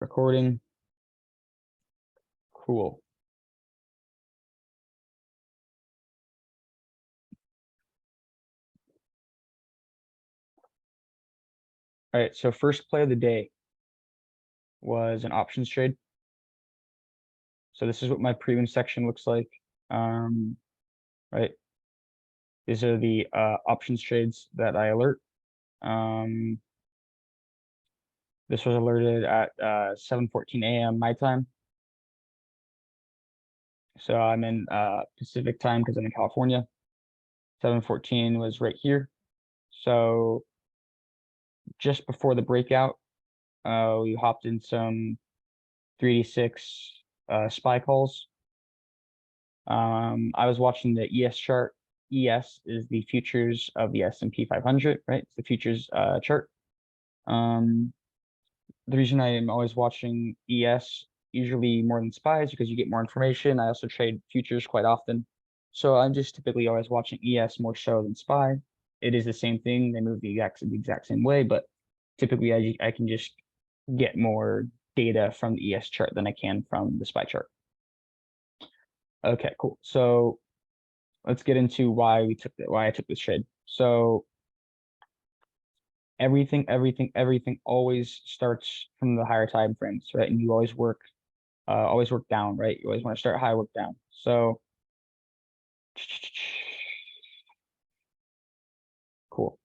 Recording. Cool. All right, so first play of the day was an options trade. So this is what my premium section looks like. Right. These are the options trades that I alert. This was alerted at 7:14 a.m. my time. So I'm in Pacific time because I'm in California. 7:14 was right here. So just before the breakout, we hopped in some 386 SPY calls. I was watching the ES chart. ES is the futures of the S&P 500, right? It's the futures chart. The reason I am always watching ES usually more than SPY is because you get more information. I also trade futures quite often. So I'm just typically always watching ES more so than SPY. It is the same thing. They move the exact same way, but typically I can just get more data from the ES chart than I can from the SPY chart. Okay, cool. So let's get into why I took this trade. So everything always starts from the higher time frames, right? And you always work down, right? You always want to start high, work down. So cool.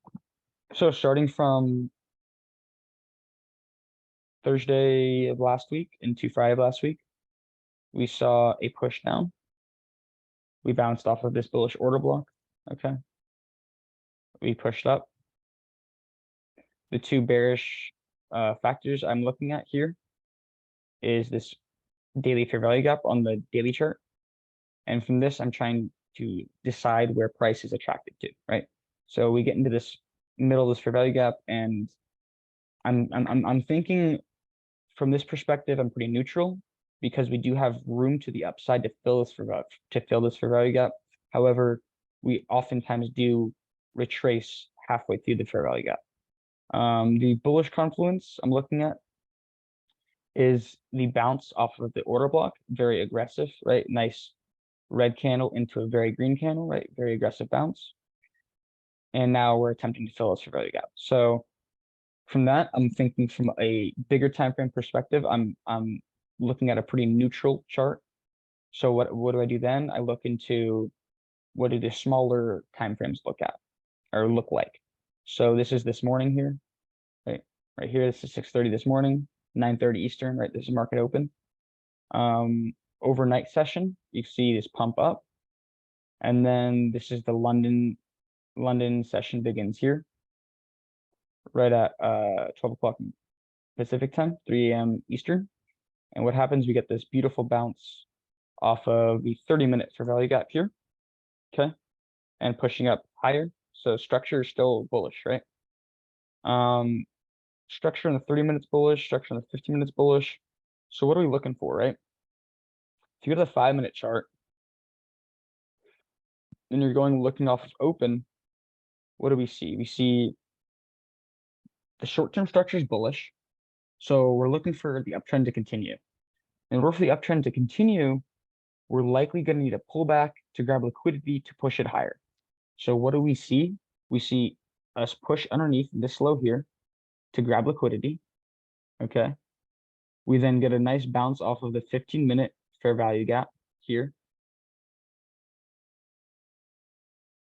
So starting from Thursday of last week into Friday of last week, we saw a push down. We bounced off of this bullish order block. Okay. We pushed up. The two bearish factors I'm looking at here is this daily fair value gap on the daily chart. And from this, I'm trying to decide where price is attracted to, right? So we get into this middle of this fair value gap, and I'm thinking from this perspective, I'm pretty neutral because we do have room to the upside to fill this fair value gap. However, we oftentimes do retrace halfway through the fair value gap. The bullish confluence I'm looking at is the bounce off of the order block, very aggressive, right? Nice red candle into a very green candle, right? Very aggressive bounce. And now we're attempting to fill this fair value gap. So from that, I'm thinking from a bigger time frame perspective, I'm looking at a pretty neutral chart. So what do I do then? I look into what do the smaller time frames look like. So this is this morning here, right? Right here, this is 6:30 this morning, 9:30 Eastern, right? This is market open. Overnight session, you see this pump up. And then this is the London session begins here, right at 12 o'clock Pacific time, 3 a.m. Eastern. And what happens, we get this beautiful bounce off of the 30-minute fair value gap here, okay? And pushing up higher. So structure is still bullish, right? Structure in the 30 minutes bullish, structure in the 15 minutes bullish. So what are we looking for, right? If you go to the 5-minute chart, and you're looking off of open, what do we see? We see the short-term structure is bullish. So we're looking for the uptrend to continue. In order for the uptrend to continue, we're likely going to need a pullback to grab liquidity to push it higher. So what do we see? We see us push underneath this low here to grab liquidity. Okay. We then get a nice bounce off of the 15-minute fair value gap here.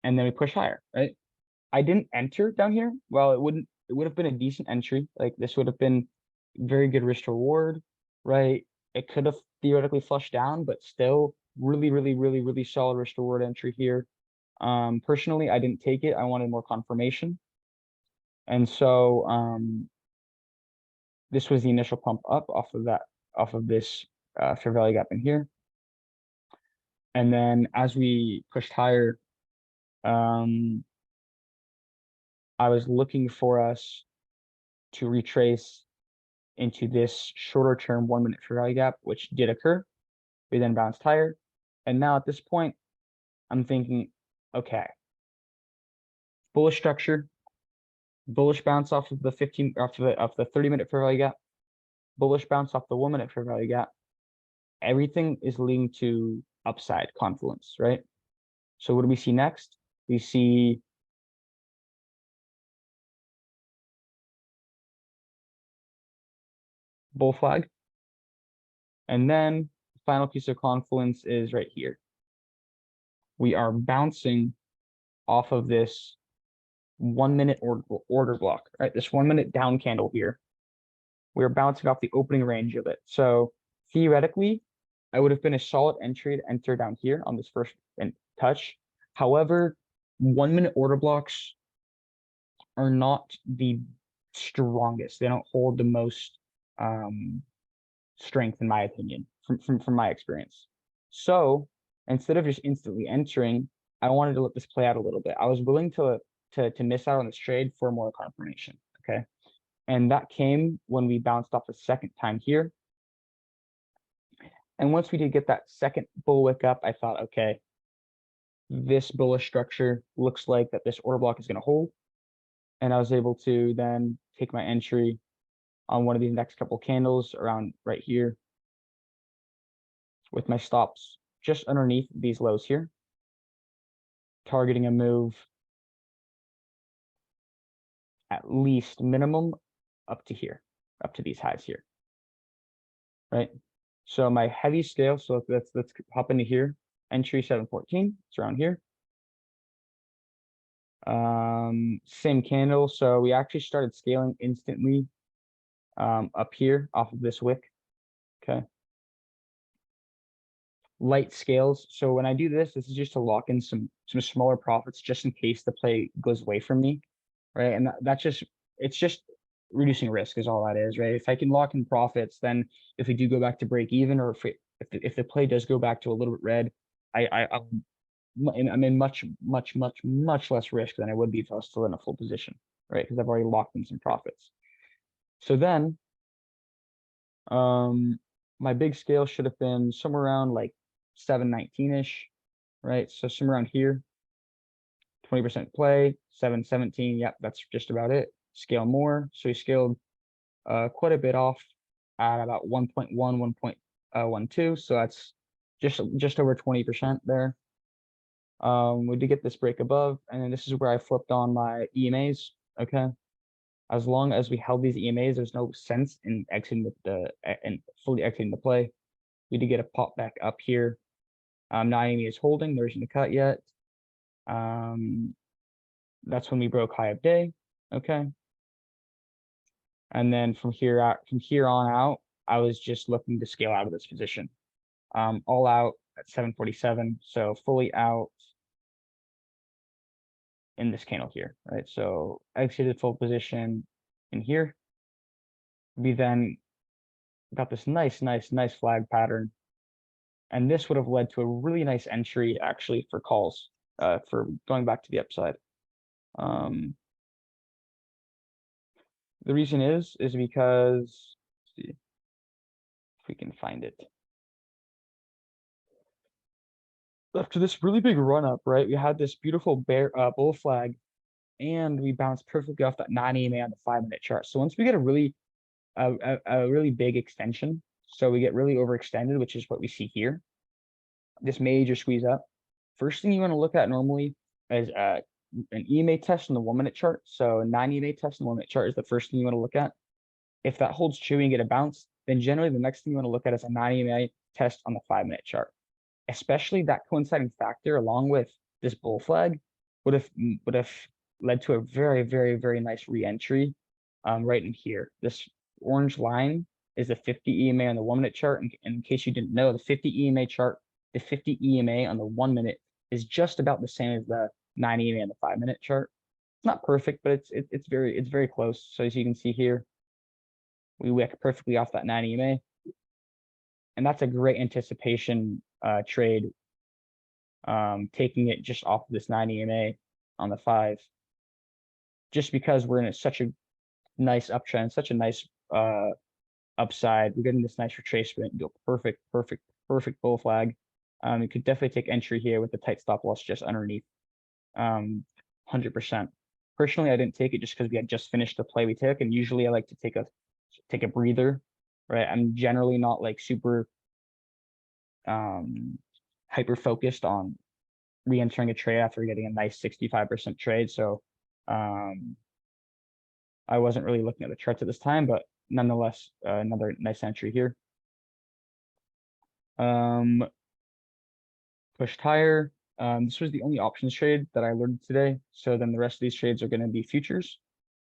And then we push higher, right? I didn't enter down here. Well, it would have been a decent entry. Like this would have been very good risk to reward, right? It could have theoretically flushed down, but still really solid risk to reward entry here. Personally, I didn't take it. I wanted more confirmation. And so this was the initial pump up off of this fair value gap in here. And then as we pushed higher, I was looking for us to retrace into this shorter term 1-minute fair value gap, which did occur. We then bounced higher. And now at this point, I'm thinking, okay, bullish structure, bullish bounce off of the 30-minute fair value gap. bullish bounce off the 1 minute fair value gap. Everything is leading to upside confluence, right? So what do we see next? We see bull flag. And then the final piece of confluence is right here. We are bouncing off of this 1 minute order block, right? This 1 minute down candle here. We're bouncing off the opening range of it. So theoretically, I would have been a solid entry to enter down here on this first touch. However, 1 minute order blocks are not the strongest. They don't hold the most strength, in my opinion, from my experience. So instead of just instantly entering, I wanted to let this play out a little bit. I was willing to miss out on this trade for more confirmation. Okay. And that came when we bounced off a second time here. And once we did get that second bull wick up, I thought, okay, this bullish structure looks like that this order block is going to hold. And I was able to then take my entry on one of these next couple candles around right here with my stops just underneath these lows here, targeting a move at least minimum up to here, up to these highs here, right? So my heavy scale, so let's hop into here. Entry 714, it's around here. Same candle, so we actually started scaling instantly up here off of this wick. Okay. Light scales. So when I do this, this is just to lock in some smaller profits just in case the play goes away from me, right? And that's just, it's just reducing risk is all that is, right? If I can lock in profits, then if we do go back to break even, or if the play does go back to a little bit red, I'm in much less risk than I would be if I was still in a full position, right? Because I've already locked in some profits. So then, my big scale should have been somewhere around like 719-ish, right? So somewhere around here, 20% play, 717. Yep, that's just about it. Scale more. So we scaled quite a bit off at about 1.1, 1.12. So that's just over 20% there. We did get this break above, and then this is where I flipped on my EMAs. Okay. As long as we held these EMAs, there's no sense in exiting and fully exiting the play. We did get a pop back up here. 9 EMA is holding. There isn't a cut yet. That's when we broke high of day. Okay. And then from here on out, I was just looking to scale out of this position. All out at 747. So fully out in this candle here, right? So exited full position in here. We then got this nice flag pattern. And this would have led to a really nice entry actually for calls, for going back to the upside. The reason is because, let's see if we can find it. After this really big run up, right, we had this beautiful bull flag, and we bounced perfectly off that 9 EMA on the 5-minute chart. So once we get a really big extension, so we get really overextended, which is what we see here, this major squeeze up. First thing you want to look at normally is an EMA test on the 1-minute chart. So a 9 EMA test on the 1-minute chart is the first thing you want to look at. If that holds true and get a bounce, then generally the next thing you want to look at is a 9 EMA test on the 5-minute chart. Especially that coinciding factor along with this bull flag would have led to a very nice re-entry right in here. This orange line is the 50 EMA on the 1-minute chart. And in case you didn't know, the 50 EMA chart, the 50 EMA on the 1-minute is just about the same as the 9 EMA on the 5-minute chart. It's not perfect, but it's very close. So as you can see here, we wick perfectly off that 9 EMA. And that's a great anticipation trade, taking it just off of this 9 EMA on the 5, just because we're in such a nice uptrend, such a nice upside. We're getting this nice retracement, do a perfect bull flag. You could definitely take entry here with the tight stop loss just underneath, 100%. Personally, I didn't take it just because we had just finished the play we took, and usually I like to take a breather right? I'm generally not like super hyper focused on re-entering a trade after getting a nice 65% trade. So I wasn't really looking at the charts at this time, but nonetheless, another nice entry here. Pushed higher. This was the only options trade that I learned today. So then the rest of these trades are going to be futures,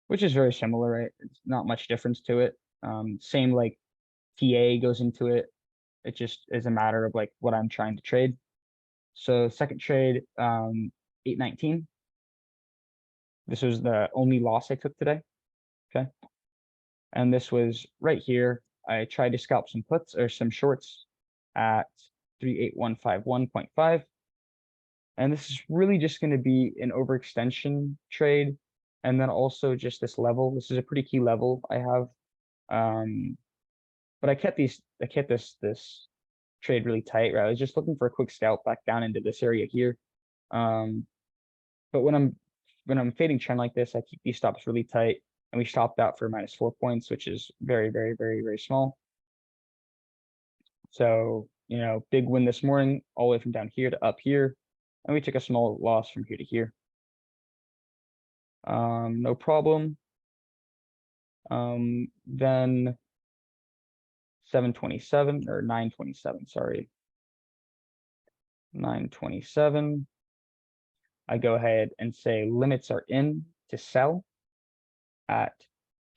which is very similar, right? It's not much difference to it. Same like TA goes into it. It just is a matter of like what I'm trying to trade. So second trade, 819. This was the only loss I took today. Okay. And this was right here. I tried to scalp some puts or some shorts at 38151.5. And this is really just going to be an overextension trade. And then also just this level. This is a pretty key level I have. But I kept this trade really tight, right? I was just looking for a quick scalp back down into this area here. But when I'm fading trend like this, I keep these stops really tight, and we stopped out for -4 points, which is very, very, very, very small. So, big win this morning, all the way from down here to up here, and we took a small loss from here to here. No problem. Then 727 or 927, sorry. 927. I go ahead and say limits are in to sell at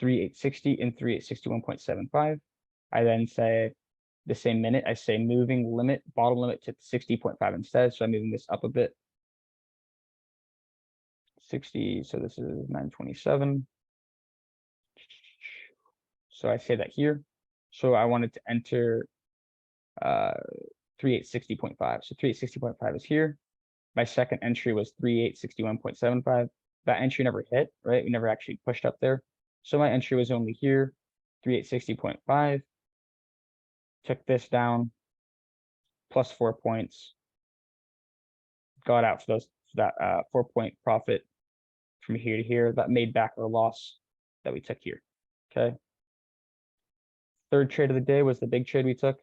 3860 and 3861.75. I then say the same minute, I say moving limit, bottom limit to 60.5 instead. So I'm moving this up a bit. 60, so this is 927. So I say that here. So I wanted to enter 3860.5. So 3860.5 is here. My second entry was 3861.75. That entry never hit, right? We never actually pushed up there. So my entry was only here, 3860.5. Took this down, plus 4 points. Got out for that 4-point profit from here to here. That made back our loss that we took here. Okay. Third trade of the day was the big trade we took.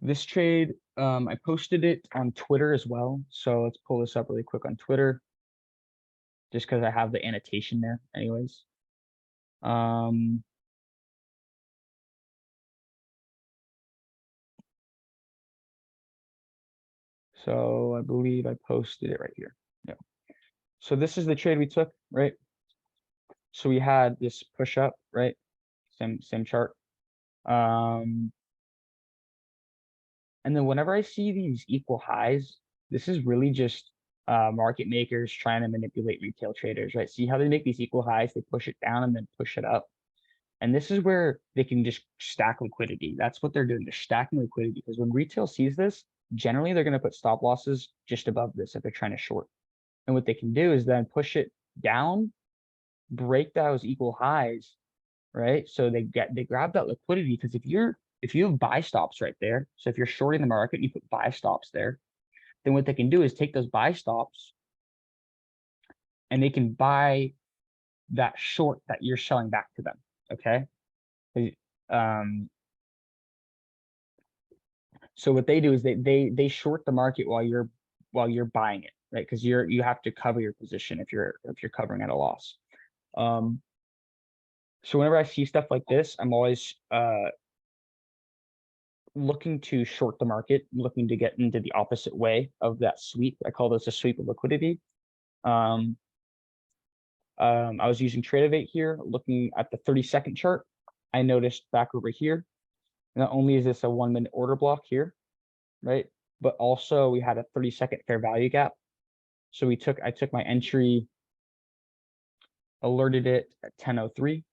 This trade, I posted it on Twitter as well. So let's pull this up really quick on Twitter, just because I have the annotation there anyways. So I believe I posted it right here. Yeah. So this is the trade we took, right? So we had this push up, right? Same chart. And then whenever I see these equal highs, this is really just market makers trying to manipulate retail traders, right? See how they make these equal highs, they push it down and then push it up. And this is where they can just stack liquidity. That's what they're doing. They're stacking liquidity, because when retail sees this, generally they're going to put stop losses just above this if they're trying to short. And what they can do is then push it down, break those equal highs, right? So they grab that liquidity, because if you have buy stops right there, so if you're shorting the market, you put buy stops there, then what they can do is take those buy stops and they can buy that short that you're selling back to them. Okay. So what they do is they short the market while you're buying it, right? Because you have to cover your position if you're covering at a loss. So whenever I see stuff like this, I'm always looking to short the market, looking to get into the opposite way of that sweep. I call this a sweep of liquidity. I was using Tradeovate here, looking at the 30-second chart. I noticed back over here, not only is this a 1-minute order block here, right? But also we had a 30-second fair value gap. So I took my entry, alerted it at 10:03.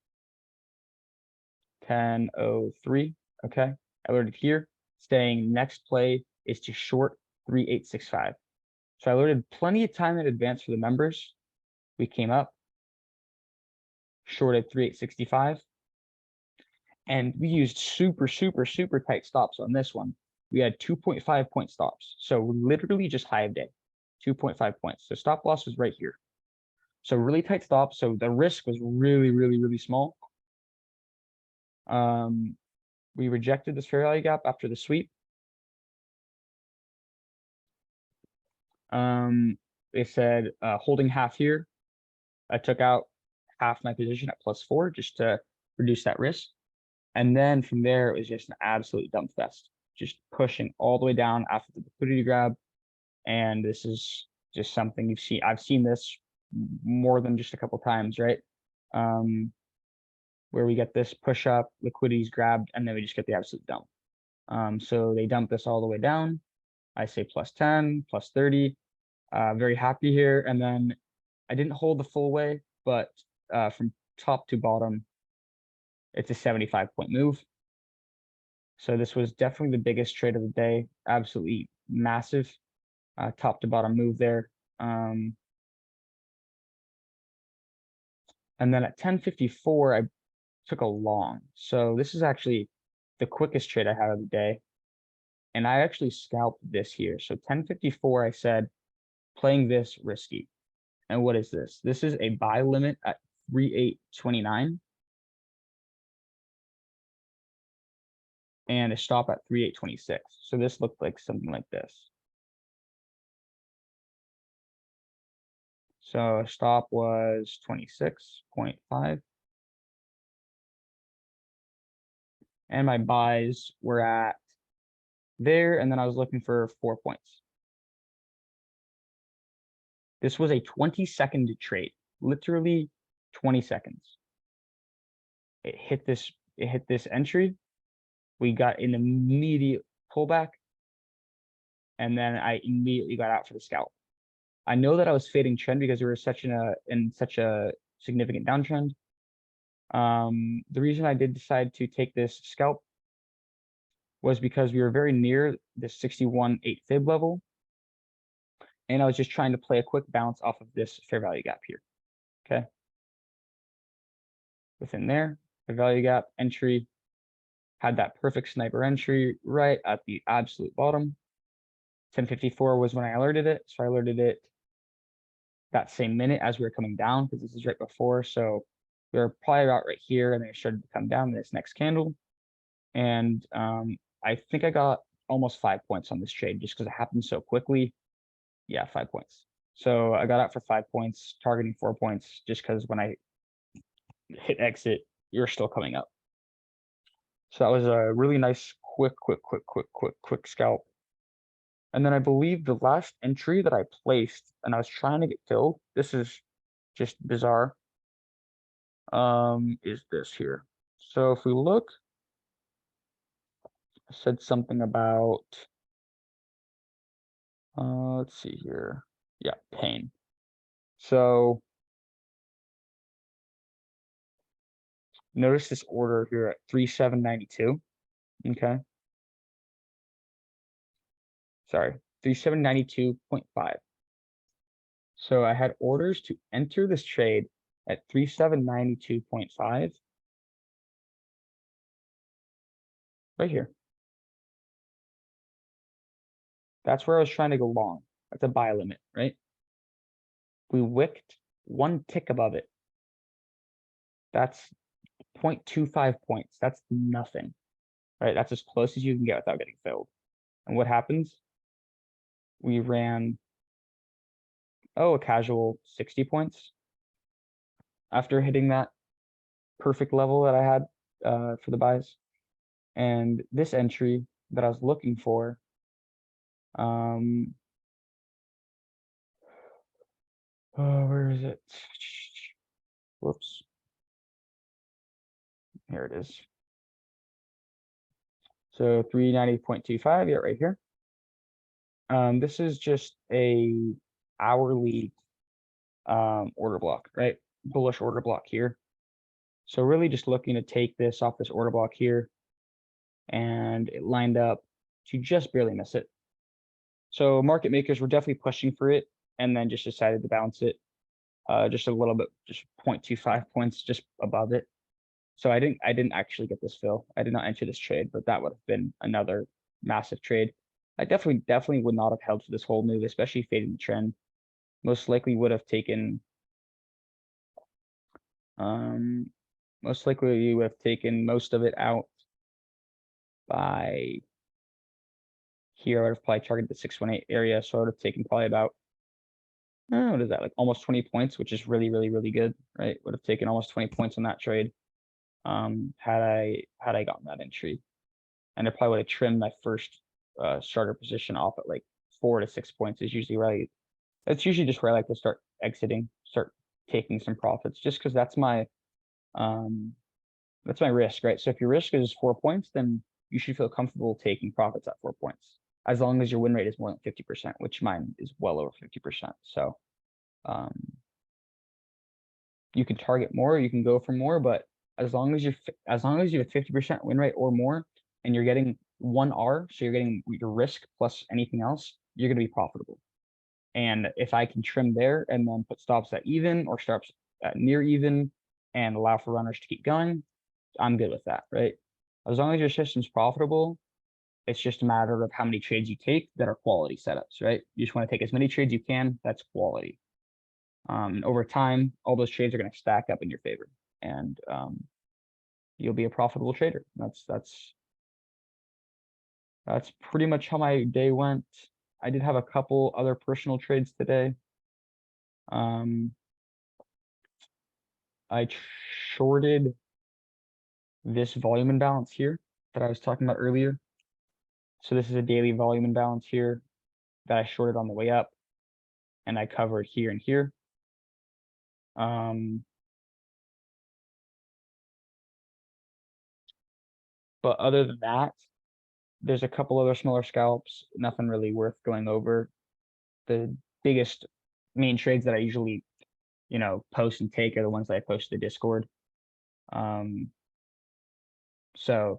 10:03. Okay. Alerted here, saying next play is to short 3865. So I alerted plenty of time in advance for the members. We came up, shorted 3865. And we used super, super, super tight stops on this one. We had 2.5 point stops. So literally just high of day, 2.5 points. So stop loss was right here. So really tight stop. So the risk was really, really, really small. We rejected this fair value gap after the sweep. It said holding half here. I took out half my position at +4 just to reduce that risk. And then from there, it was just an absolute dump fest, just pushing all the way down after the liquidity grab. And this is just something I've seen this more than just a couple times, right? Where we get this push up, liquidity's grabbed, and then we just get the absolute dump. So they dump this all the way down. I say +10, +30. Very happy here. And then I didn't hold the full way, but from top to bottom, it's a 75-point move. So this was definitely the biggest trade of the day. Absolutely massive top to bottom move there. And then at 10:54, I took a long. So this is actually the quickest trade I had of the day. And I actually scalped this here. So 10:54, I said, playing this risky. And what is this? This is a buy limit at 3,829 and a stop at 3,826. So this looked like something like this. So stop was 26.5. And my buys were at there, and then I was looking for 4 points. This was a 20-second trade, literally 20 seconds. It hit this entry. We got an immediate pullback, and then I immediately got out for the scalp. I know that I was fading trend because we were in such a significant downtrend. The reason I did decide to take this scalp was because we were very near the 61.8 fib level, and I was just trying to play a quick bounce off of this fair value gap here. Okay. Within there, fair value gap entry, had that perfect sniper entry right at the absolute bottom. 10:54 was when I alerted it, so I alerted it that same minute as we were coming down, because this is right before. So we were probably about right here, and then it started to come down in this next candle. And I think I got almost 5 points on this trade just because it happened so quickly. Yeah, 5 points. So I got out for 5 points, targeting 4 points, just because when I hit exit, you're still coming up. So that was a really nice, quick scalp. And then I believe the last entry that I placed, and I was trying to get filled, this is just bizarre, is this here. So if we look, I said something about, let's see here. Yeah, pain. So notice this order here at 3,792. Okay. Sorry, 3,792.5. So I had orders to enter this trade at 3,792.5 right here. That's where I was trying to go long. That's a buy limit, right? We wicked one tick above it. That's 0.25 points. That's nothing, right? That's as close as you can get without getting filled. And what happens? We ran, a casual 60 points after hitting that perfect level that I had for the buys. And this entry that I was looking for, where is it? Whoops. Here it is. So 390.25, yeah, right here. This is just a hourly order block, right? Bullish order block here. So really just looking to take this off this order block here, and it lined up to just barely miss it. So market makers were definitely pushing for it, and then just decided to bounce it just a little bit, just 0.25 points just above it. So I didn't actually get this fill. I did not enter this trade, but that would have been another massive trade. I definitely would not have held for this whole move, especially fading the trend. Most likely would have taken Most likely you would have taken most of it out by here. I would have probably targeted the 618 area, so I would have taken probably about what is that, like almost 20 points, which is really, really, really good, right? Would have taken almost 20 points on that trade. Had I gotten that entry, and I probably would have trimmed my first starter position off at like 4 to 6 points is usually right. That's usually just where I like to start exiting, start taking some profits, just because that's my risk, right? So if your risk is 4 points, then you should feel comfortable taking profits at 4 points, as long as your win rate is more than 50%, which mine is well over 50%. So you can target more, you can go for more, but as long as you have a 50% win rate or more, and you're getting 1R, so you're getting your risk plus anything else, you're going to be profitable. And if I can trim there and then put stops at even or stops at near even and allow for runners to keep going, I'm good with that, right? As long as your system's profitable, it's just a matter of how many trades you take that are quality setups, right? You just want to take as many trades you can, that's quality. And over time, all those trades are going to stack up in your favor, and you'll be a profitable trader. That's pretty much how my day went. I did have a couple other personal trades today. I shorted this volume imbalance here that I was talking about earlier. So this is a daily volume imbalance here that I shorted on the way up, and I covered here and here. But other than that, there's a couple other smaller scalps, nothing really worth going over. The biggest main trades that I usually, post and take are the ones that I post to Discord. So, those are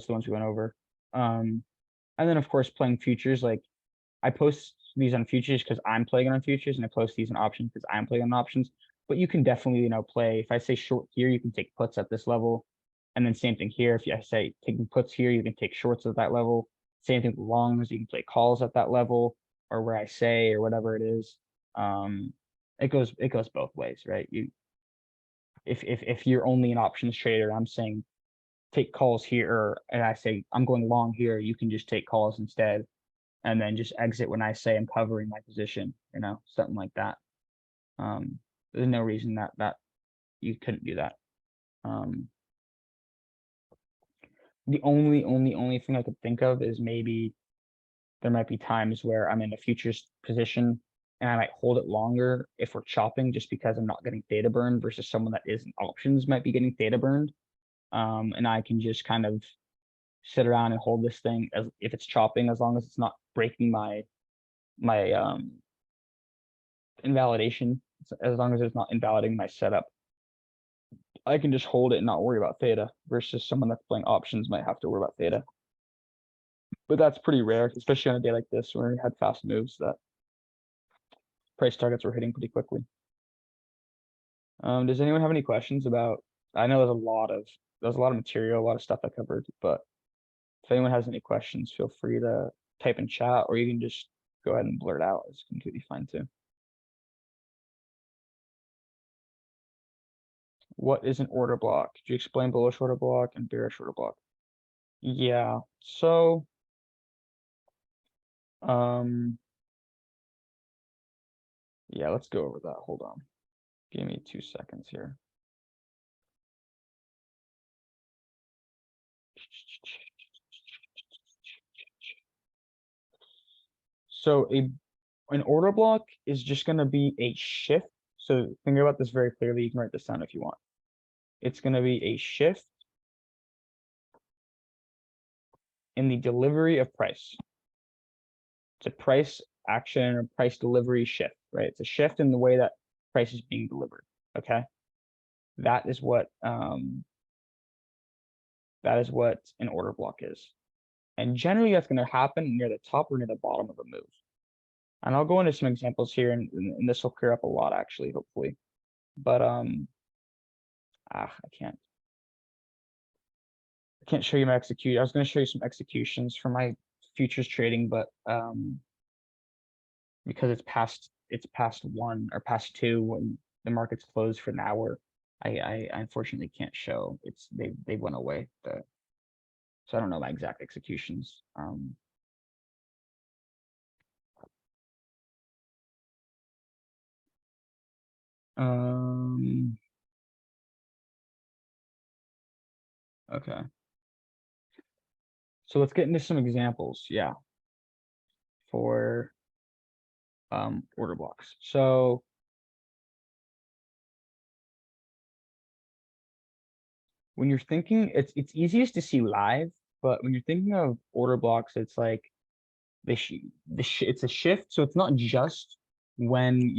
the ones we went over. And then of course playing futures, like I post these on futures because I'm playing on futures, and I post these on options because I'm playing on options. But you can definitely, play. If I say short here, you can take puts at this level. And then same thing here. If I say taking puts here, you can take shorts at that level. Same thing with longs, you can play calls at that level, or where I say, or whatever it is. It goes both ways, right? If you're only an options trader, I'm saying take calls here, and I say I'm going long here, you can just take calls instead, and then just exit when I say I'm covering my position, something like that. There's no reason that you couldn't do that. The only thing I could think of is maybe there might be times where I'm in a futures position and I might hold it longer if we're chopping, just because I'm not getting theta burned, versus someone that is in options might be getting theta burned. And I can just kind of sit around and hold this thing as if it's chopping, as long as it's not breaking my invalidation, as long as it's not invalidating my setup. I can just hold it and not worry about theta, versus someone that's playing options might have to worry about theta. But that's pretty rare, especially on a day like this where we had fast moves that price targets were hitting pretty quickly. Does anyone have any questions about? I know there's a lot of material, a lot of stuff I covered, but if anyone has any questions, feel free to type in chat, or you can just go ahead and blurt out. It's completely fine too. What is an order block? Could you explain bullish order block and bearish order block? Yeah, so yeah, let's go over that. Hold on. Give me 2 seconds here. So an order block is just going to be a shift. So think about this very clearly. You can write this down if you want. It's going to be a shift in the delivery of price. It's a price action or price delivery shift, right? It's a shift in the way that price is being delivered. Okay. That is what an order block is. And generally that's going to happen near the top or near the bottom of a move. And I'll go into some examples here, and this will clear up a lot, actually, hopefully. But I can't show you my execute. I was going to show you some executions for my futures trading, but because it's past 1 or past 2 when the market's closed for an hour, I unfortunately can't show. They went away. So I don't know my exact executions. Um, okay. So let's get into some examples, yeah, for order blocks. So when you're thinking, it's easiest to see live, but when you're thinking of order blocks, it's like it's a shift. So it's not just when,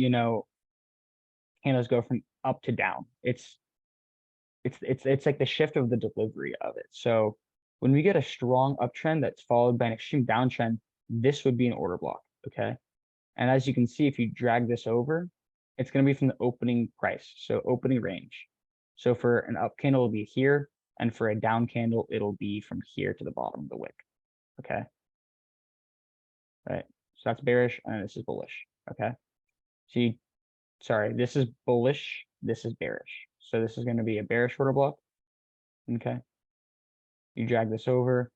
candles go from up to down. It's like the shift of the delivery of it. So when we get a strong uptrend that's followed by an extreme downtrend, this would be an order block, okay? And as you can see, if you drag this over, it's going to be from the opening price, so opening range. So for an up candle, it'll be here, and for a down candle, it'll be from here to the bottom of the wick, okay? Right, so that's bearish, and this is bullish, okay? So sorry, this is bullish, this is bearish. So this is going to be a bearish order block, okay? You drag this over,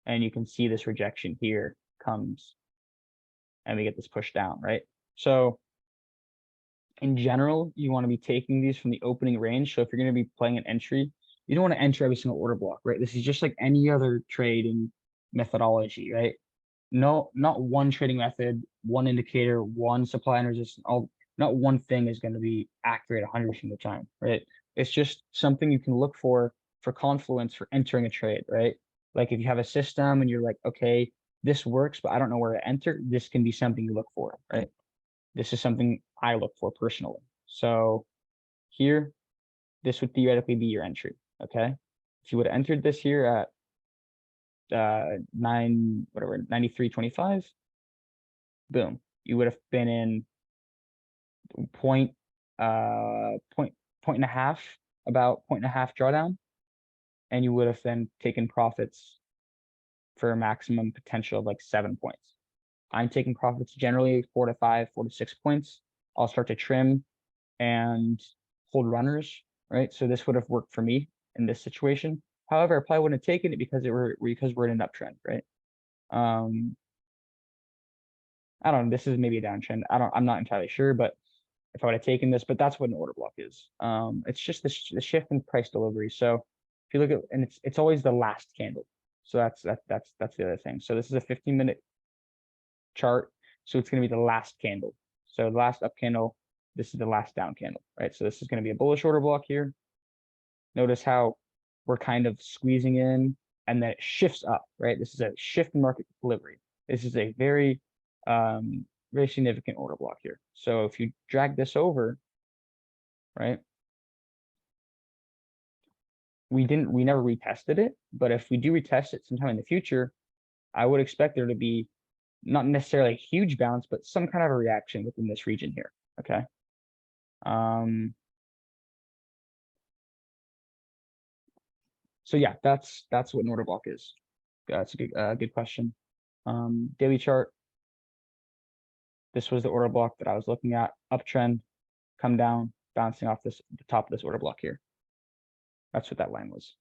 and you can see this rejection here comes, and we get this push down, right? So in general, you want to be taking these from the opening range. So if you're going to be playing an entry, you don't want to enter every single order block, right? This is just like any other trading methodology, right? No, not one trading method, one indicator, one supply and resistance. Not one thing is going to be accurate 100% of the time, right? It's just something you can look for confluence for entering a trade, right? Like if you have a system and you're like, okay, this works, but I don't know where to enter, this can be something you look for, right? This is something I look for personally. So here, this would theoretically be your entry, okay? If you would have entered this here at 93.25, boom, you would have been in point and a half, about point and a half drawdown, and you would have then taken profits for a maximum potential of like 7 points. I'm taking profits generally 4 to 5, 4 to 6 points. I'll start to trim and hold runners, right? So this would have worked for me in this situation. However, I probably wouldn't have taken it because we're in an uptrend, right? I don't know. This is maybe a downtrend. I'm not entirely sure, but if I would have taken this, but that's what an order block is. It's just the shift in price delivery. So if you look at, and it's always the last candle. So that's the other thing. So this is a 15-minute chart. So it's going to be the last candle. So the last up candle, this is the last down candle, right? So this is going to be a bullish order block here. Notice how we're kind of squeezing in and then it shifts up, right? This is a shift in market delivery. This is a very, very significant order block here. So if you drag this over, right? We never retested it, but if we do retest it sometime in the future, I would expect there to be not necessarily a huge bounce, but some kind of a reaction within this region here. Okay. So yeah, that's what an order block is. That's a good question. Daily chart. This was the order block that I was looking at. Uptrend, come down, bouncing off the top of this order block here. That's what that line was.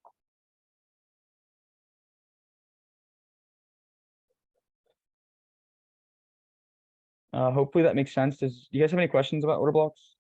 Hopefully that makes sense. Do you guys have any questions about order blocks?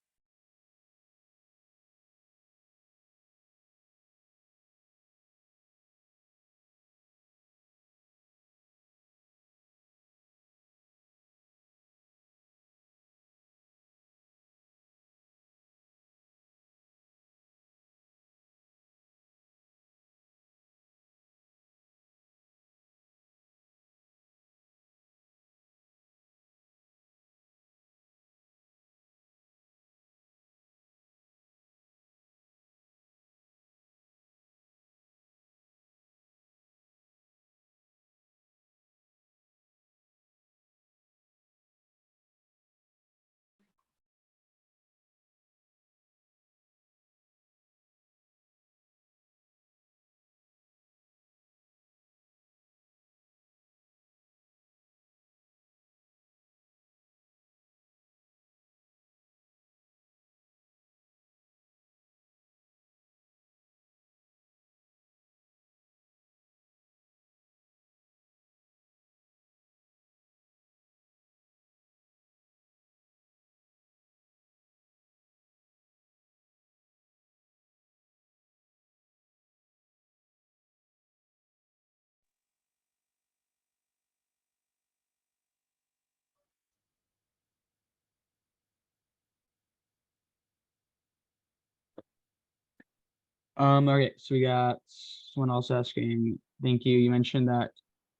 Okay, so we got someone else asking, thank you. You mentioned that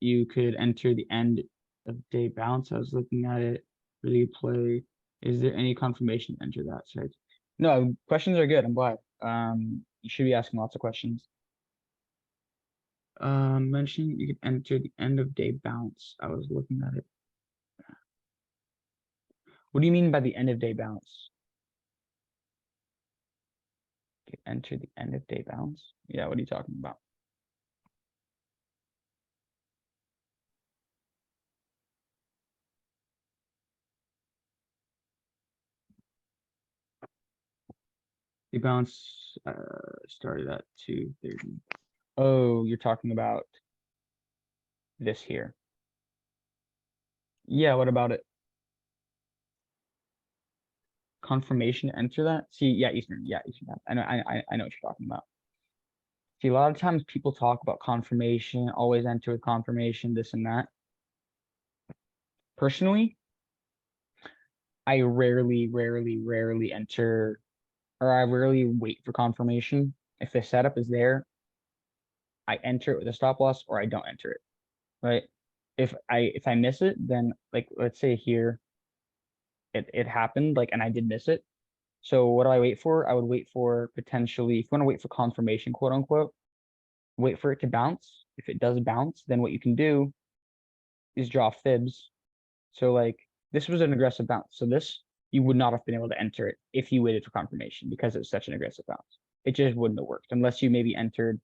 you could enter the end of day bounce. I was looking at it. Really play. Is there any confirmation to enter that site? No, questions are good. I'm glad. You should be asking lots of questions. Mentioning you could enter the end of day bounce. I was looking at it. What do you mean by the end of day bounce? You could enter the end of day bounce? Yeah, what are you talking about? The bounce started at 2:30. Oh, you're talking about this here. Yeah, what about it? Confirmation, enter that? See, yeah, Eastern. Yeah, Eastern. I know, I know what you're talking about. See, a lot of times people talk about confirmation, always enter with confirmation, this and that. Personally, I rarely enter, or I rarely wait for confirmation. If the setup is there, I enter it with a stop loss or I don't enter it, right? If I miss it, then like let's say here it happened, like, and I did miss it. So what do I wait for? I would wait for potentially, if you want to wait for confirmation, quote unquote, wait for it to bounce. If it does bounce, then what you can do is draw fibs. So like this was an aggressive bounce. So this, you would not have been able to enter it if you waited for confirmation because it's such an aggressive bounce. It just wouldn't have worked unless you maybe entered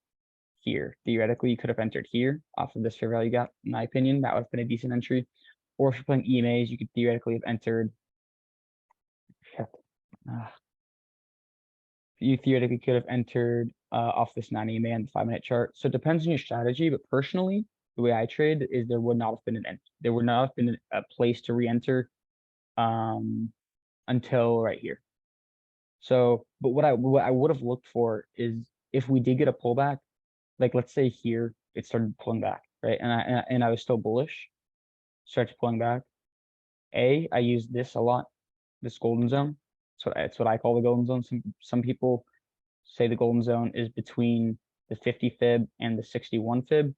here. Theoretically, you could have entered here off of this fair value gap, in my opinion. That would have been a decent entry. Or if you're playing EMAs, you could theoretically have entered. You theoretically could have entered off this 9 EMA and the 5-minute chart. So it depends on your strategy, but personally, the way I trade is there would not have been there would not have been a place to re-enter until right here. So, but what I would have looked for is if we did get a pullback, like let's say here it started pulling back, right? And I was still bullish, started pulling back. I use this a lot, this golden zone. So it's what I call the golden zone. Some people say the golden zone is between the 50 fib and the 61 fib.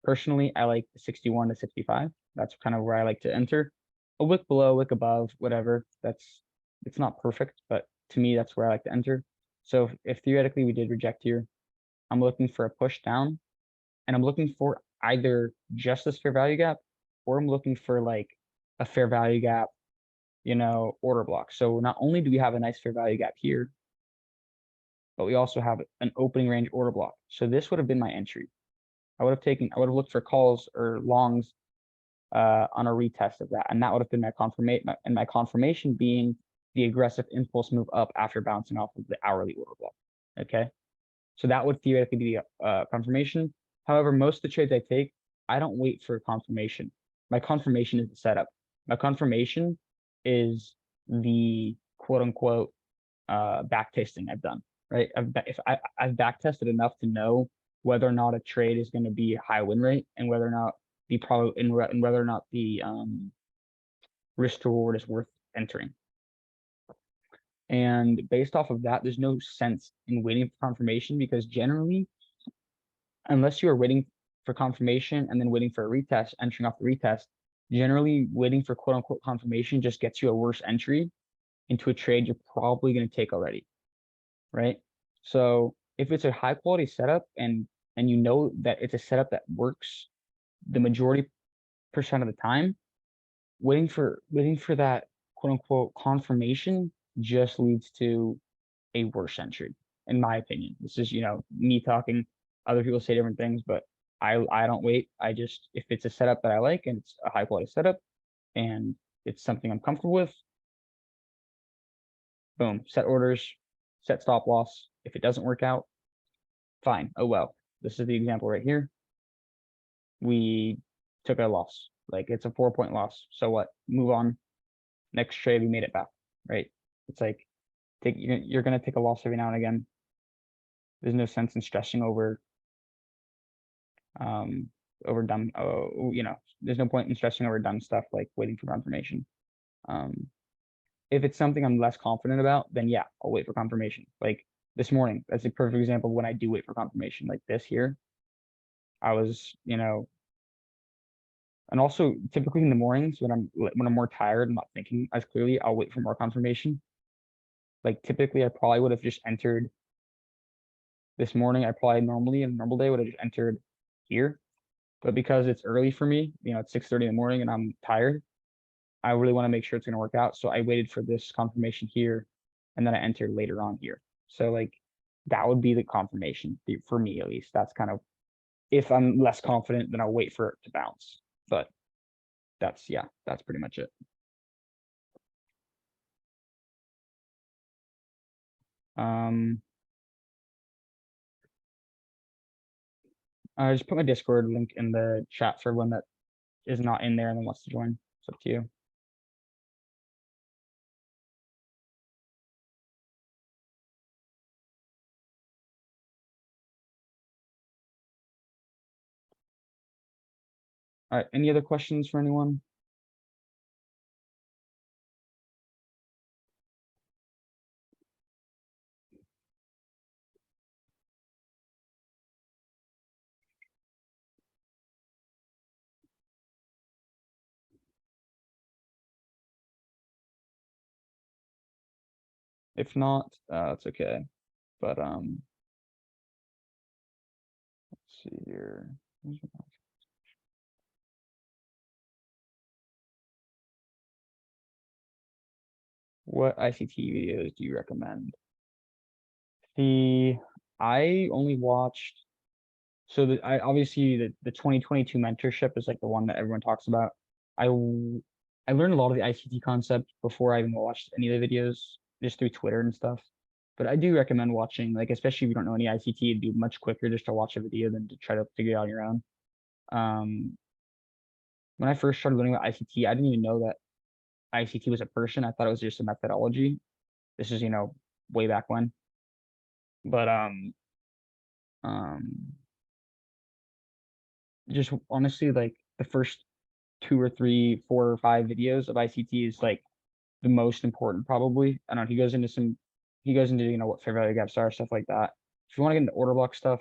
Personally, I like the 61 to 65. That's kind of where I like to enter. A wick below, wick above, whatever. It's not perfect, but to me, that's where I like to enter. So if theoretically we did reject here, I'm looking for a push down, and I'm looking for either just this fair value gap, or I'm looking for like a fair value gap, order block. So not only do we have a nice fair value gap here, but we also have an opening range order block. So this would have been my entry. I would have looked for calls or longs on a retest of that, and that would have been my confirmation. And my confirmation being the aggressive impulse move up after bouncing off of the hourly order block. Okay, so that would theoretically be a confirmation. However, most of the trades I take, I don't wait for confirmation. My confirmation is the setup. My confirmation is the quote unquote back testing I've done, right? I've back tested enough to know whether or not a trade is going to be a high win rate and whether or not and whether or not the risk to reward is worth entering. And based off of that, there's no sense in waiting for confirmation because generally, unless you are waiting for confirmation and then waiting for a retest, entering off the retest, generally waiting for quote unquote confirmation just gets you a worse entry into a trade you're probably going to take already, right? So if it's a high quality setup and you know that it's a setup that works the majority percent of the time, waiting for that quote unquote confirmation just leads to a worse entry, in my opinion. This is me talking. Other people say different things, but I don't wait. I just, if it's a setup that I like and it's a high quality setup and it's something I'm comfortable with, boom, set orders, set stop loss. If it doesn't work out, fine. Oh well. This is the example right here. We took a loss. Like it's a 4-point loss. So what? Move on. Next trade, we made it back. Right? It's like you're gonna take a loss every now and again. There's no sense in stressing over dumb. There's no point in stressing over dumb stuff like waiting for confirmation. If it's something I'm less confident about, then yeah, I'll wait for confirmation. Like this morning. That's a perfect example of when I do wait for confirmation like this here. I was, and also typically in the mornings when I'm more tired and not thinking as clearly, I'll wait for more confirmation. Like typically I probably would have just entered this morning. I probably normally in a normal day would have just entered here. But because it's early for me, it's 6:30 in the morning and I'm tired, I really want to make sure it's going to work out. So I waited for this confirmation here and then I entered later on here. So like that would be the confirmation for me, at least. That's kind of, if I'm less confident, then I'll wait for it to bounce. But that's pretty much it. I just put my Discord link in the chat for everyone that is not in there and then wants to join. It's up to you. All right, any other questions for anyone? If not, it's okay. But let's see here. What ICT videos do you recommend? I only watched, so I obviously the 2022 mentorship is like the one that everyone talks about. I learned a lot of the ICT concept before I even watched any of the videos, just through Twitter and stuff. But I do recommend watching, like, especially if you don't know any ICT, it'd be much quicker just to watch a video than to try to figure it out on your own. When I first started learning about ICT, I didn't even know that ICT was a person. I thought it was just a methodology. This is, way back when. But um, just honestly, like the first 2 or 3, 4 or 5 videos of ICT is like the most important probably. I don't know. He goes into what fair value gaps are, stuff like that. If you want to get into order block stuff,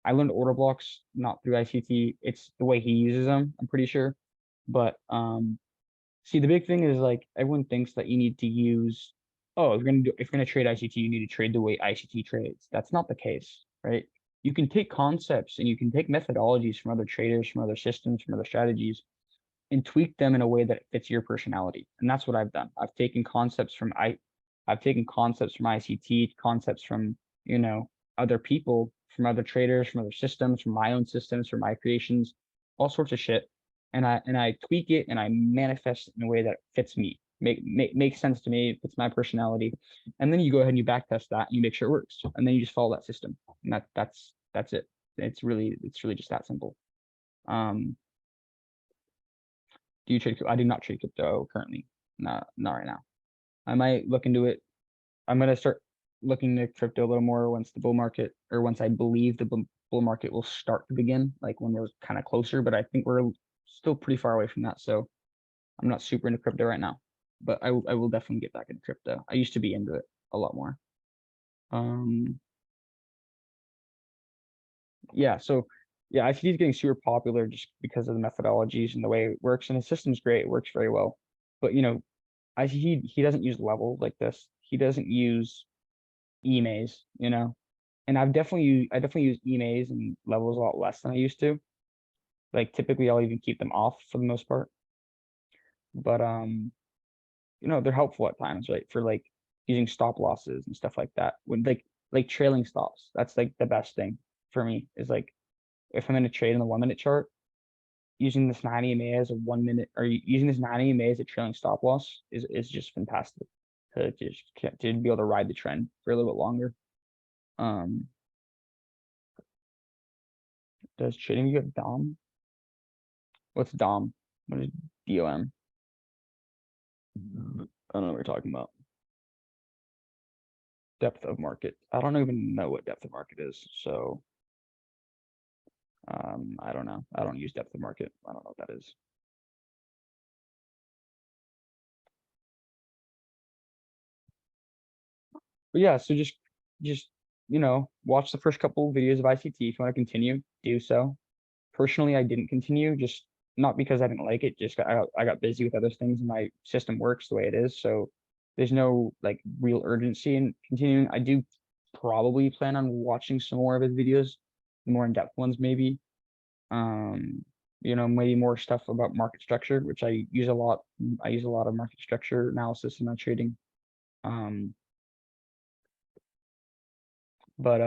I learned order blocks not through ICT. It's the way he uses them, I'm pretty sure. But see, the big thing is like everyone thinks that you need to use, oh, if you're gonna trade ICT, you need to trade the way ICT trades. That's not the case, right? You can take concepts and you can take methodologies from other traders, from other systems, from other strategies, and tweak them in a way that fits your personality. And that's what I've done. I've taken concepts from ICT, concepts from, other people, from other traders, from other systems, from my own systems, from my creations, all sorts of shit. And I tweak it and I manifest it in a way that fits me. Makes sense to me, fits my personality. And then you go ahead and you backtest that and you make sure it works. And then you just follow that system. And that's it. It's really just that simple. Do you trade? I do not trade crypto currently. Not right now. I might look into it. I'm gonna start looking into crypto a little more once the bull market, or once I believe the bull market will start to begin, like when we're kind of closer. But I think we're still pretty far away from that. So I'm not super into crypto right now. But I will definitely get back into crypto. I used to be into it a lot more. Yeah, so yeah, ICT is getting super popular just because of the methodologies and the way it works, and the system's great. It works very well. But ICT, he doesn't use levels like this. He doesn't use EMAs, and I definitely use EMAs and levels a lot less than I used to. Like typically I'll even keep them off for the most part. But they're helpful at times, right? For like using stop losses and stuff like that. When like trailing stops, that's like the best thing for me, is like if I'm in a trade in the 1-minute chart, using this 9 EMA as a 1-minute, or using this 9 EMA as a trailing stop loss is just fantastic to be able to ride the trend for a little bit longer. Does trading get DOM? What's DOM? What is DOM? I don't know what you're talking about. Depth of market. I don't even know what depth of market is. So I don't know. I don't use depth of market. I don't know what that is. But yeah, so just watch the first couple of videos of ICT. If you want to continue, do so. Personally, I didn't continue, just not because I didn't like it, just I got busy with other things and my system works the way it is. So there's no like real urgency in continuing. I do probably plan on watching some more of his videos, more in-depth ones maybe. Maybe more stuff about market structure, which I use a lot. I use a lot of market structure analysis in my trading. But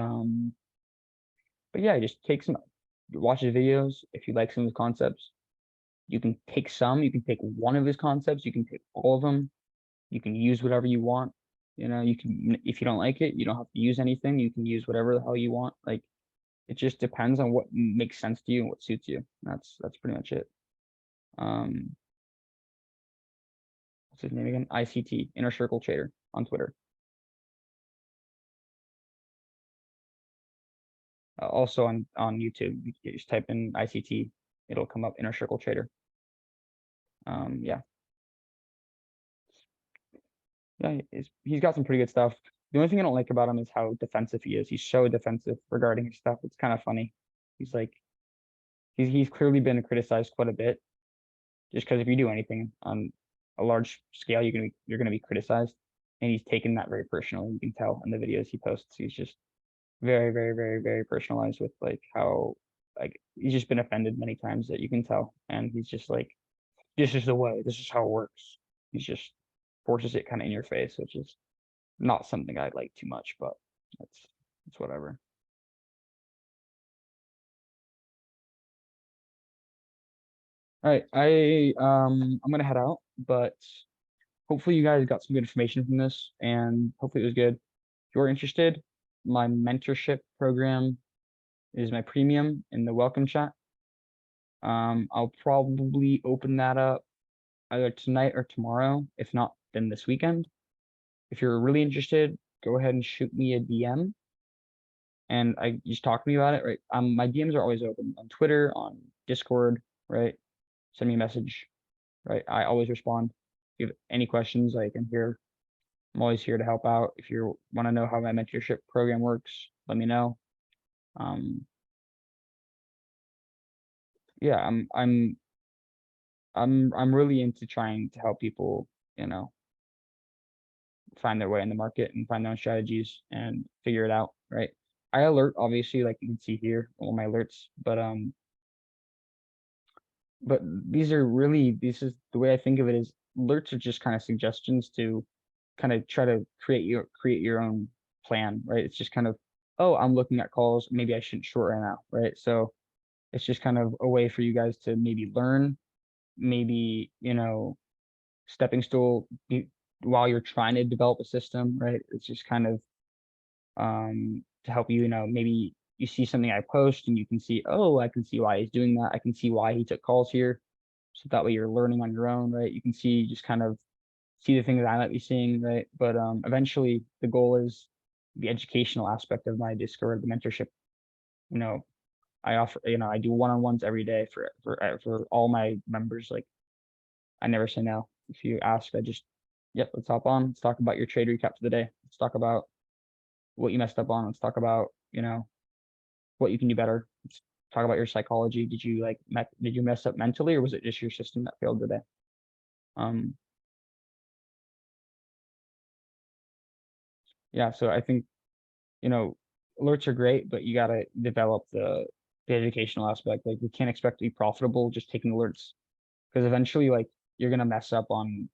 yeah, just watch his videos. If you like some of his concepts, you can take one of his concepts, you can take all of them. You can use whatever you want. If you don't like it, you don't have to use anything. You can use whatever the hell you want. Like, it just depends on what makes sense to you and what suits you. That's pretty much it. What's his name again? ICT, Inner Circle Trader on Twitter. Also on YouTube, you just type in ICT, it'll come up, Inner Circle Trader. Yeah. Yeah, he's got some pretty good stuff. The only thing I don't like about him is how defensive he is. He's so defensive regarding his stuff. It's kind of funny. He's like, he's clearly been criticized quite a bit, just because if you do anything on a large scale, you're gonna be criticized, and he's taken that very personally. You can tell in the videos he posts. He's just very, very, very, very personalized with like how he's just been offended many times that you can tell, and he's just like, this is the way. This is how it works. He's just forces it kind of in your face, which is not something I like too much, but it's whatever. All right, I'm gonna head out, but hopefully you guys got some good information from this, and hopefully it was good. If you're interested, my mentorship program is my premium in the welcome chat. I'll probably open that up either tonight or tomorrow, if not then this weekend. If you're really interested, go ahead and shoot me a DM and I just talk to me about it, right? My DMs are always open on Twitter, on Discord, right? Send me a message, right? I always respond. If you have any questions, I'm always here to help out. If you want to know how my mentorship program works, let me know. Yeah, I'm really into trying to help people, find their way in the market and find their own strategies and figure it out, right? I alert, obviously, like you can see here, all my alerts, but this is the way I think of it is alerts are just kind of suggestions to kind of try to create your own plan, right? It's just kind of, oh, I'm looking at calls, maybe I shouldn't short right now, right? So it's just kind of a way for you guys to maybe learn, maybe, stepping stool while you're trying to develop a system, right? It's just kind of to help you, maybe you see something I post and you can see, oh, I can see why he's doing that. I can see why he took calls here. So that way you're learning on your own, right? You can see, just kind of see the things that I might be seeing, right? But eventually the goal is the educational aspect of my Discord, the mentorship. I offer, I do one-on-ones every day for all my members. Like, I never say no. If you ask, yep, let's hop on. Let's talk about your trade recap for the day. Let's talk about what you messed up on. Let's talk about, what you can do better. Let's talk about your psychology. Did you mess up mentally, or was it just your system that failed today? Yeah, so I think, alerts are great, but you gotta develop the educational aspect. Like, we can't expect to be profitable just taking alerts, because eventually, like, you're gonna mess up on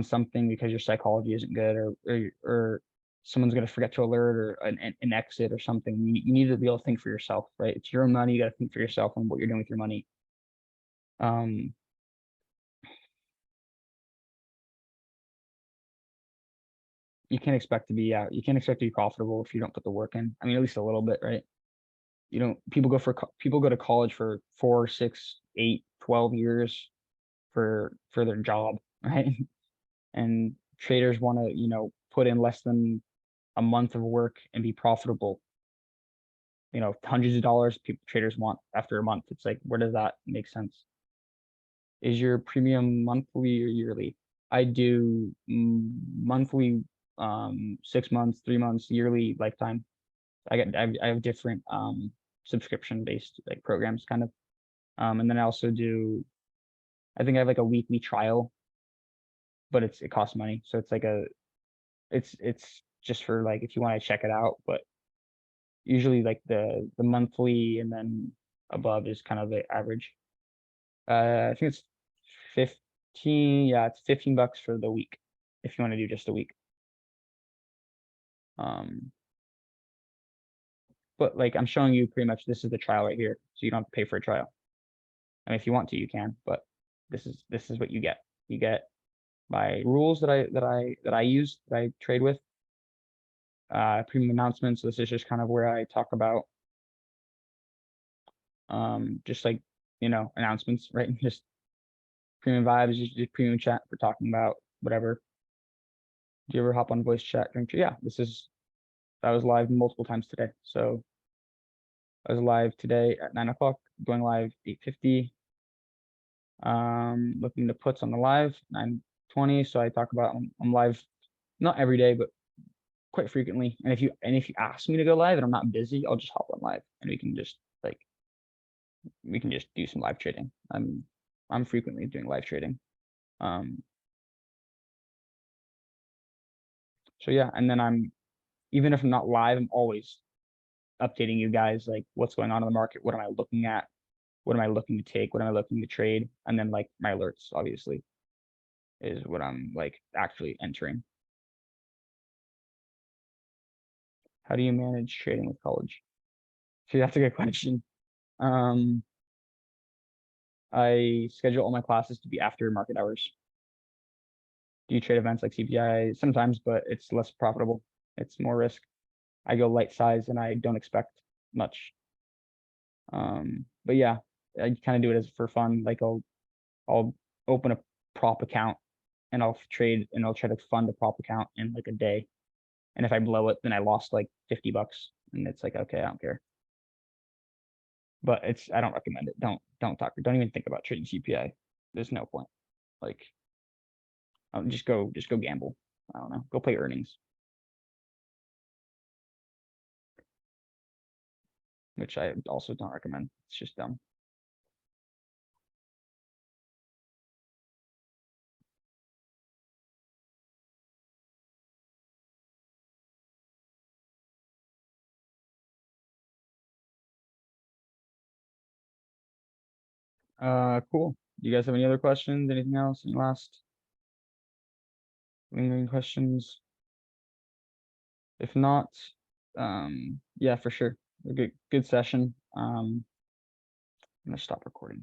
something because your psychology isn't good, or someone's gonna forget to alert, or an exit or something. You need to be able to think for yourself, right? It's your own money. You gotta think for yourself on what you're doing with your money. You can't expect to be profitable if you don't put the work in. I mean, at least a little bit, right? People go to college for 4, 6, 8, 12 years for their job, right? And traders want to, put in less than a month of work and be profitable. Hundreds of dollars traders want after a month. It's like, where does that make sense? Is your premium monthly or yearly? I do monthly, 6 months, 3 months, yearly, lifetime. I have different subscription based like programs kind of. And then I also do, I think I have like a weekly trial, but it costs money. So it's like it's just for like if you want to check it out, but usually like the monthly and then above is kind of the average. I think it's 15, yeah, it's $15 for the week if you want to do just a week. But like I'm showing you pretty much this is the trial right here, so you don't have to pay for a trial. I mean, if you want to, you can, but this is what you get. You get my rules that I use, that I trade with, premium announcements. So this is just kind of where I talk about just like announcements, right? Just premium vibes, just premium chat for talking about whatever. Do you ever hop on voice chat during? Yeah, that was live multiple times today. So I was live today at 9 o'clock, going live 8:50. Looking to puts on the live 9:20. So I talk about I'm live not every day, but quite frequently. And if you ask me to go live and I'm not busy, I'll just hop on live and we can just do some live trading. I'm frequently doing live trading. So yeah, and then even if I'm not live, I'm always updating you guys like what's going on in the market, what am I looking at, what am I looking to take, what am I looking to trade, and then like my alerts obviously is what I'm like actually entering. How do you manage trading with college? See, that's a good question. I schedule all my classes to be after market hours. Do you trade events like CPI? Sometimes, but it's less profitable. It's more risk. I go light size and I don't expect much. But yeah, I kind of do it as for fun. Like I'll open a prop account and I'll trade and I'll try to fund a prop account in like a day. And if I blow it, then I lost like $50 and it's like, okay, I don't care. But I don't recommend it. Don't even think about trading CPI. There's no point. Like just go gamble. I don't know. Go play earnings. Which I also don't recommend. It's just dumb. Cool. Do you guys have any other questions? Anything else? Any last lingering questions? If not, yeah, for sure. A good session. I'm gonna stop recording.